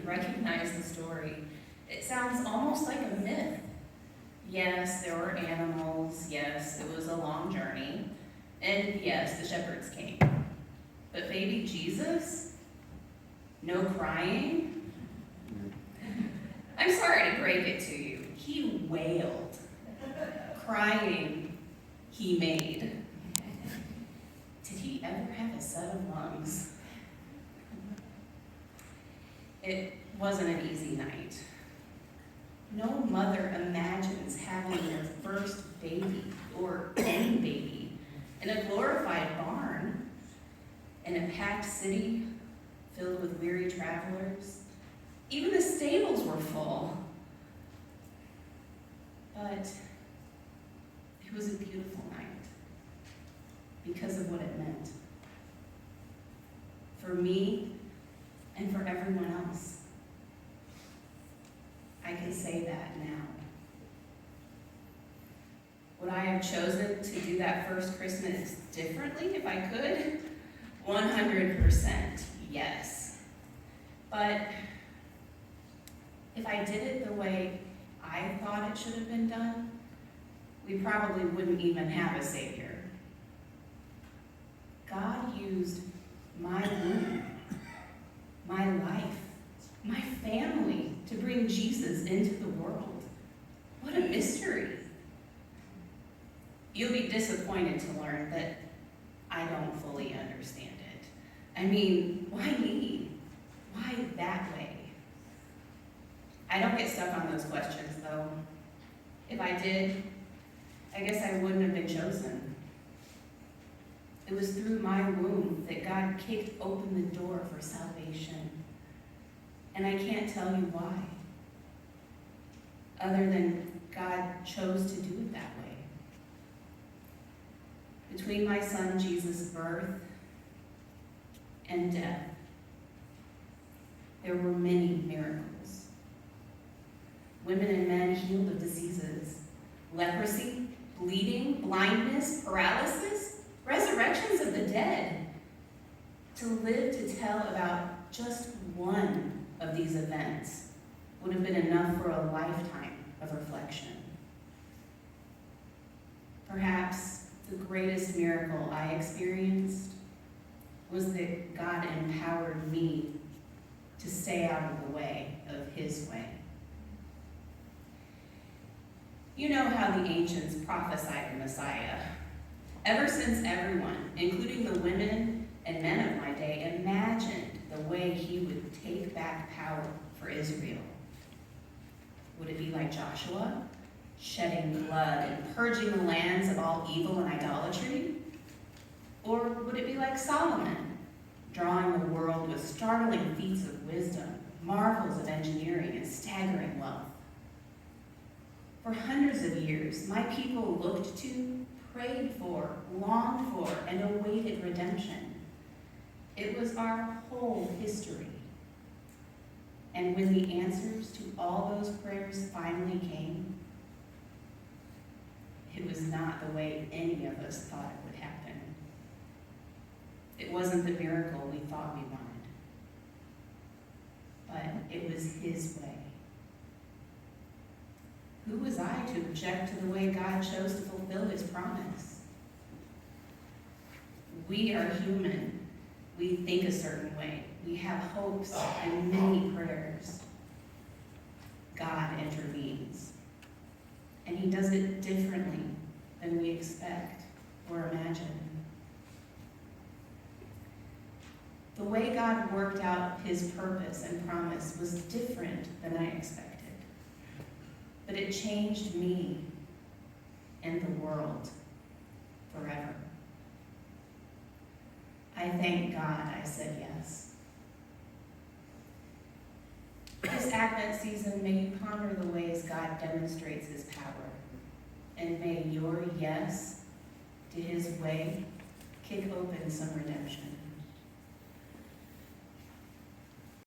recognize the story. It sounds almost like a myth. Yes, there were animals. Yes, it was a long journey. And yes, the shepherds came. But baby Jesus? No crying? I'm sorry to break it to you. He wailed. Crying, he made. Did he ever have a set of lungs? It wasn't an easy night. No mother imagines having their first baby, or any baby, in a glorified barn, in a packed city filled with weary travelers. Even the stables were full. But it was a beautiful night because of what it meant. For me and for everyone else. I can say that now. Would I have chosen to do that first Christmas differently if I could? 100% yes. But if I did it the way I thought it should have been done, we probably wouldn't even have a Savior. God used my womb, my life, my family to bring Jesus into the world. What a mystery. You'll be disappointed to learn that I don't fully understand it. I mean, why me? Why that way? I don't get stuck on those questions, though. If I did, I guess I wouldn't have been chosen. It was through my womb that God kicked open the door for salvation. And I can't tell you why, other than God chose to do it that way. Between my son Jesus' birth and death, there were many miracles. Women and men healed of diseases, leprosy, bleeding, blindness, paralysis, resurrections of the dead. To live to tell about just one of these events would have been enough for a lifetime of reflection. Perhaps the greatest miracle I experienced was that God empowered me to stay out of the way of His way. You know how the ancients prophesied the Messiah. Ever since everyone, including the women and men of my day, imagined the way He would take back power for Israel. Would it be like Joshua, shedding blood and purging the lands of all evil and idolatry? Or would it be like Solomon, drawing the world with startling feats of wisdom, marvels of engineering, and staggering wealth? For hundreds of years, my people looked to, prayed for, longed for, and awaited redemption. It was our whole history. And when the answers to all those prayers finally came, it was not the way any of us thought it would happen. It wasn't the miracle we thought we wanted, but it was His way. Who was I to object to the way God chose to fulfill His promise? We are human. We think a certain way. We have hopes and many prayers. God intervenes. And He does it differently than we expect or imagine. The way God worked out His purpose and promise was different than I expected. But it changed me and the world forever. I thank God I said yes. This Advent season, may you ponder the ways God demonstrates His power. And may your yes to His way kick open some redemption.